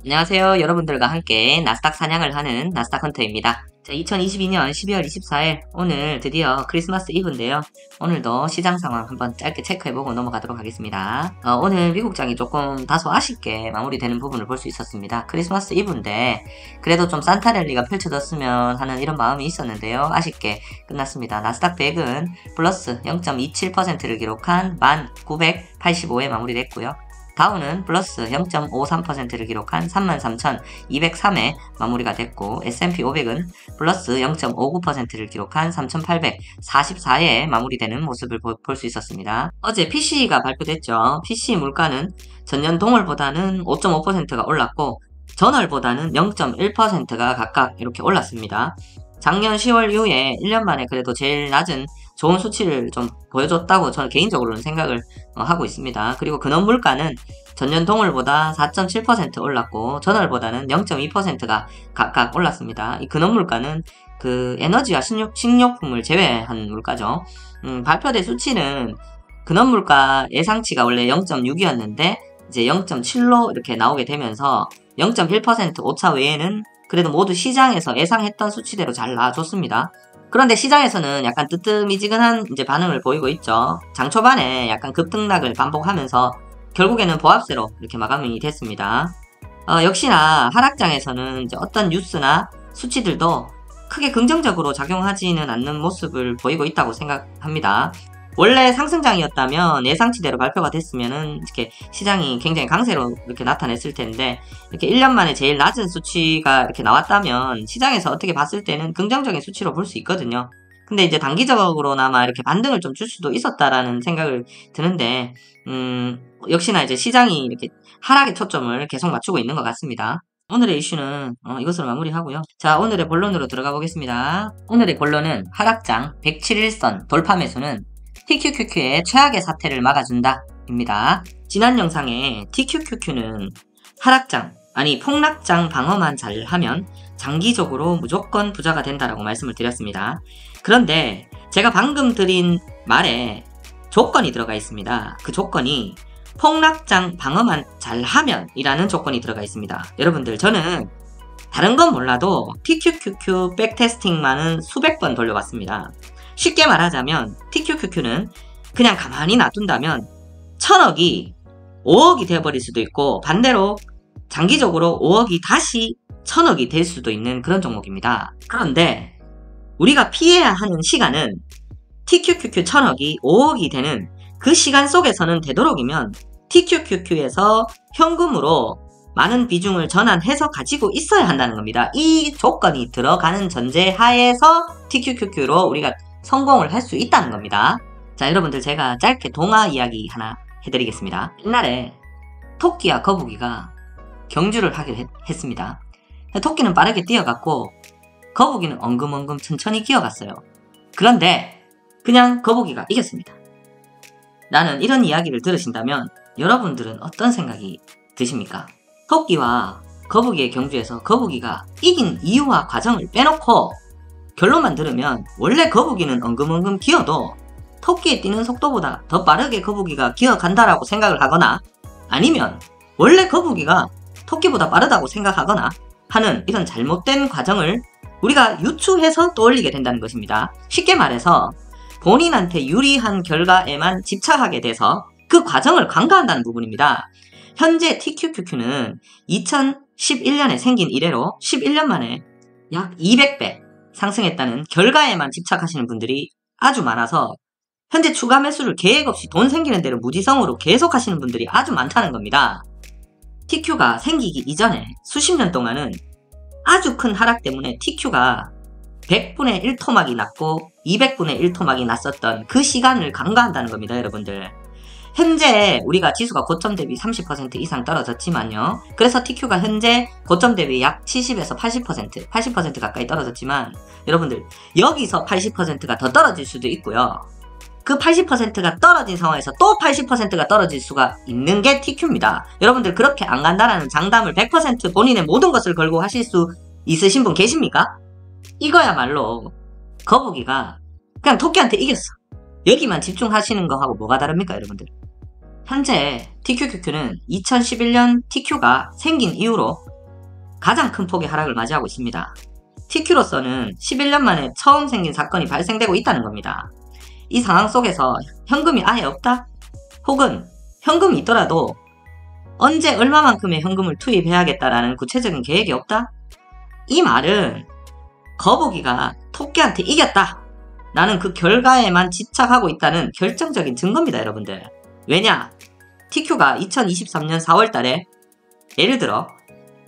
안녕하세요. 여러분들과 함께 나스닥 사냥을 하는 나스닥 헌터입니다. 자, 2022년 12월 24일 오늘 드디어 크리스마스 이브인데요. 오늘도 시장 상황 한번 짧게 체크해보고 넘어가도록 하겠습니다. 오늘 미국장이 조금 다소 아쉽게 마무리되는 부분을 볼 수 있었습니다. 크리스마스 이브인데 그래도 좀 산타 랠리가 펼쳐졌으면 하는 이런 마음이 있었는데요. 아쉽게 끝났습니다. 나스닥 100은 플러스 0.27%를 기록한 1985에 마무리됐고요. 다우는 플러스 0.53%를 기록한 33,203에 마무리가 됐고, S&P 500은 플러스 0.59%를 기록한 3,844에 마무리되는 모습을 볼 수 있었습니다. 어제 PC가 발표됐죠. PC 물가는 전년 동월보다는 5.5%가 올랐고 전월보다는 0.1%가 각각 이렇게 올랐습니다. 작년 10월 이후에 1년 만에 그래도 제일 낮은 좋은 수치를 좀 보여줬다고 저는 개인적으로는 생각을 하고 있습니다. 그리고 근원 물가는 전년 동월보다 4.7% 올랐고 전월보다는 0.2%가 각각 올랐습니다. 이 근원 물가는 그 에너지와 식료품을 제외한 물가죠. 발표된 수치는 근원 물가 예상치가 원래 0.6이었는데 이제 0.7로 이렇게 나오게 되면서 0.1% 오차 외에는 그래도 모두 시장에서 예상했던 수치대로 잘 나와줬습니다. 그런데 시장에서는 약간 뜨뜻미지근한 이제 반응을 보이고 있죠. 장 초반에 약간 급등락을 반복하면서 결국에는 보합세로 이렇게 마감이 됐습니다. 역시나 하락장에서는 이제 어떤 뉴스나 수치들도 크게 긍정적으로 작용하지는 않는 모습을 보이고 있다고 생각합니다. 원래 상승장이었다면 예상치대로 발표가 됐으면은 이렇게 시장이 굉장히 강세로 이렇게 나타냈을 텐데 이렇게 1년 만에 제일 낮은 수치가 이렇게 나왔다면 시장에서 어떻게 봤을 때는 긍정적인 수치로 볼 수 있거든요. 근데 이제 단기적으로나마 이렇게 반등을 좀 줄 수도 있었다라는 생각을 드는데 역시나 이제 시장이 이렇게 하락의 초점을 계속 맞추고 있는 것 같습니다. 오늘의 이슈는 이것으로 마무리하고요. 자, 오늘의 본론으로 들어가 보겠습니다. 오늘의 본론은 하락장 107일선 돌파 매수는 TQQQ의 최악의 사태를 막아준다 입니다. 지난 영상에 TQQQ는 하락장, 아니 폭락장 방어만 잘하면 장기적으로 무조건 부자가 된다라고 말씀을 드렸습니다. 그런데 제가 방금 드린 말에 조건이 들어가 있습니다. 그 조건이 폭락장 방어만 잘하면 이라는 조건이 들어가 있습니다. 여러분들, 저는 다른 건 몰라도 TQQQ 백테스팅만은 수백 번 돌려봤습니다. 쉽게 말하자면 TQQQ는 그냥 가만히 놔둔다면 1000억이 5억이 되어버릴 수도 있고 반대로 장기적으로 5억이 다시 1000억이 될 수도 있는 그런 종목입니다. 그런데 우리가 피해야 하는 시간은 TQQQ 1000억이 5억이 되는 그 시간 속에서는 되도록이면 TQQQ에서 현금으로 많은 비중을 전환해서 가지고 있어야 한다는 겁니다. 이 조건이 들어가는 전제 하에서 TQQQ로 우리가 성공을 할 수 있다는 겁니다. 자, 여러분들, 제가 짧게 동화 이야기 하나 해드리겠습니다. 옛날에 토끼와 거북이가 경주를 하기로 했습니다. 토끼는 빠르게 뛰어갔고 거북이는 엉금엉금 천천히 기어갔어요. 그런데 그냥 거북이가 이겼습니다. 나는 이런 이야기를 들으신다면 여러분들은 어떤 생각이 드십니까? 토끼와 거북이의 경주에서 거북이가 이긴 이유와 과정을 빼놓고 결론만 들으면 원래 거북이는 엉금엉금 기어도 토끼의 뛰는 속도보다 더 빠르게 거북이가 기어간다라고 생각을 하거나 아니면 원래 거북이가 토끼보다 빠르다고 생각하거나 하는 이런 잘못된 과정을 우리가 유추해서 떠올리게 된다는 것입니다. 쉽게 말해서 본인한테 유리한 결과에만 집착하게 돼서 그 과정을 간과한다는 부분입니다. 현재 TQQQ는 2011년에 생긴 이래로 11년 만에 약 200배 상승했다는 결과에만 집착하시는 분들이 아주 많아서 현재 추가 매수를 계획 없이 돈 생기는 대로 무지성으로 계속 하시는 분들이 아주 많다는 겁니다. TQ가 생기기 이전에 수십 년 동안은 아주 큰 하락 때문에 TQ가 100분의 1토막이 났고 200분의 1토막이 났었던 그 시간을 간과한다는 겁니다, 여러분들. 현재 우리가 지수가 고점 대비 30% 이상 떨어졌지만요. 그래서 TQ가 현재 고점 대비 약 70에서 80% 가까이 떨어졌지만 여러분들, 여기서 80%가 더 떨어질 수도 있고요. 그 80%가 떨어진 상황에서 또 80%가 떨어질 수가 있는 게 TQ입니다. 여러분들, 그렇게 안 간다라는 장담을 100% 본인의 모든 것을 걸고 하실 수 있으신 분 계십니까? 이거야말로 거북이가 그냥 토끼한테 이겼어. 여기만 집중하시는 거하고 뭐가 다릅니까, 여러분들? 현재 TQQQ는 2011년 TQ가 생긴 이후로 가장 큰 폭의 하락을 맞이하고 있습니다. TQ로서는 11년 만에 처음 생긴 사건이 발생되고 있다는 겁니다. 이 상황 속에서 현금이 아예 없다? 혹은 현금이 있더라도 언제 얼마만큼의 현금을 투입해야겠다라는 구체적인 계획이 없다? 이 말은 거북이가 토끼한테 이겼다! 나는 그 결과에만 집착하고 있다는 결정적인 증거입니다, 여러분들. 왜냐? TQ가 2023년 4월달에 예를 들어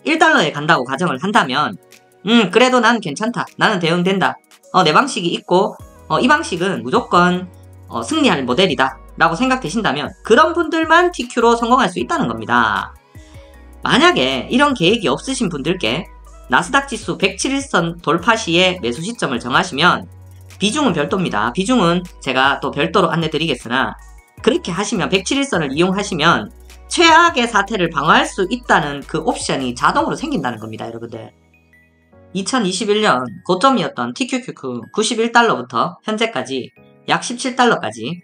1달러에 간다고 가정을 한다면 그래도 난 괜찮다. 나는 대응된다. 내 방식이 있고 이 방식은 무조건 승리할 모델이다. 라고 생각되신다면 그런 분들만 TQ로 성공할 수 있다는 겁니다. 만약에 이런 계획이 없으신 분들께 나스닥 지수 107일선 돌파 시에 매수 시점을 정하시면 비중은 별도입니다. 비중은 제가 또 별도로 안내드리겠으나 그렇게 하시면 107일선을 이용하시면 최악의 사태를 방어할 수 있다는 그 옵션이 자동으로 생긴다는 겁니다, 여러분들. 2021년 고점이었던 TQQQ 91달러부터 현재까지 약 17달러까지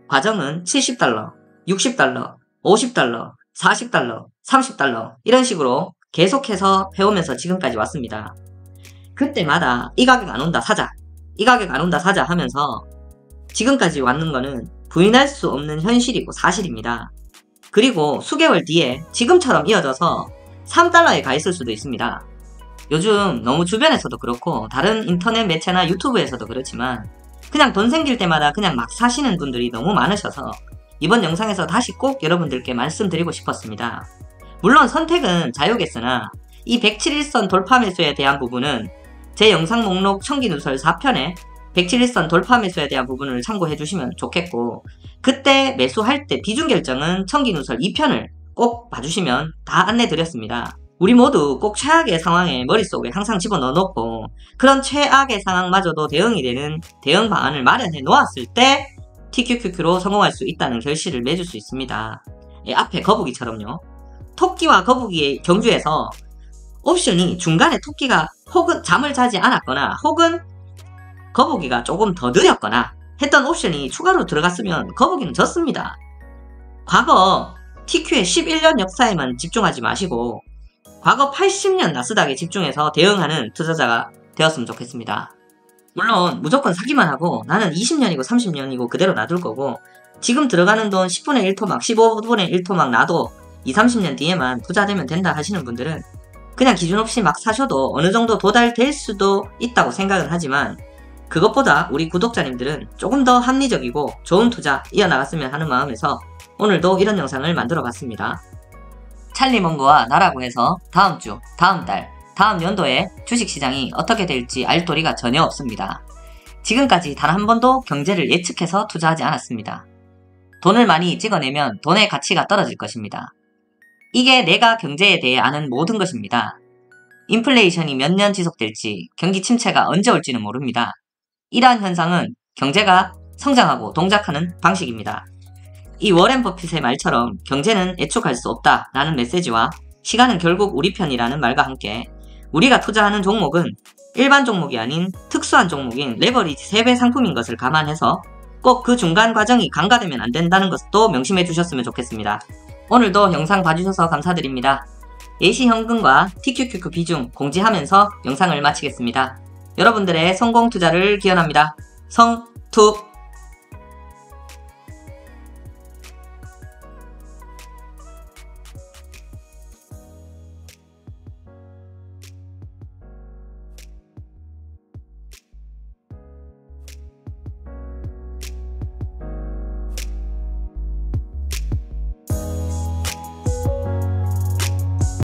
과정은 70달러, 60달러, 50달러, 40달러, 30달러 이런 식으로 계속해서 해오면서 지금까지 왔습니다. 그때마다 이 가격 안 온다 사자, 이 가격 안 온다 사자 하면서 지금까지 왔는 거는 부인할 수 없는 현실이고 사실입니다. 그리고 수개월 뒤에 지금처럼 이어져서 3달러에 가 있을 수도 있습니다. 요즘 너무 주변에서도 그렇고 다른 인터넷 매체나 유튜브에서도 그렇지만 그냥 돈 생길 때마다 그냥 막 사시는 분들이 너무 많으셔서 이번 영상에서 다시 꼭 여러분들께 말씀드리고 싶었습니다. 물론 선택은 자유겠으나 이 107일선 돌파 매수에 대한 부분은 제 영상 목록 청기누설 4편에 107일선 돌파 매수에 대한 부분을 참고해 주시면 좋겠고 그때 매수할 때 비중 결정은 청기누설 2편을 꼭 봐주시면 다 안내드렸습니다. 우리 모두 꼭 최악의 상황에 머릿속에 항상 집어넣어 놓고 그런 최악의 상황마저도 대응이 되는 대응 방안을 마련해 놓았을 때 TQQQ로 성공할 수 있다는 결실을 맺을 수 있습니다. 앞에 거북이처럼요. 토끼와 거북이의 경주에서 옵션이 중간에 토끼가 혹은 잠을 자지 않았거나 혹은 거북이가 조금 더 느렸거나 했던 옵션이 추가로 들어갔으면 거북이는 졌습니다. 과거 TQ의 11년 역사에만 집중하지 마시고 과거 80년 나스닥에 집중해서 대응하는 투자자가 되었으면 좋겠습니다. 물론 무조건 사기만 하고 나는 20년이고 30년이고 그대로 놔둘 거고 지금 들어가는 돈 10분의 1토막, 15분의 1토막 놔도 20-30년 뒤에만 부자되면 된다 하시는 분들은 그냥 기준 없이 막 사셔도 어느 정도 도달될 수도 있다고 생각은 하지만 그것보다 우리 구독자님들은 조금 더 합리적이고 좋은 투자 이어나갔으면 하는 마음에서 오늘도 이런 영상을 만들어 봤습니다. 찰리몽고와 나라고 해서 다음 주, 다음 달, 다음 연도에 주식시장이 어떻게 될지 알 도리가 전혀 없습니다. 지금까지 단 한 번도 경제를 예측해서 투자하지 않았습니다. 돈을 많이 찍어내면 돈의 가치가 떨어질 것입니다. 이게 내가 경제에 대해 아는 모든 것입니다. 인플레이션이 몇 년 지속될지, 경기 침체가 언제 올지는 모릅니다. 이러한 현상은 경제가 성장하고 동작하는 방식입니다. 이 워렌 버핏의 말처럼 경제는 예측할 수 없다 라는 메시지와 시간은 결국 우리 편이라는 말과 함께 우리가 투자하는 종목은 일반 종목이 아닌 특수한 종목인 레버리지 3배 상품인 것을 감안해서 꼭 그 중간 과정이 간과되면 안 된다는 것도 명심해 주셨으면 좋겠습니다. 오늘도 영상 봐주셔서 감사드립니다. 예시현금과 TQQQ 비중 공지하면서 영상을 마치겠습니다. 여러분들의 성공 투자를 기원합니다. 성투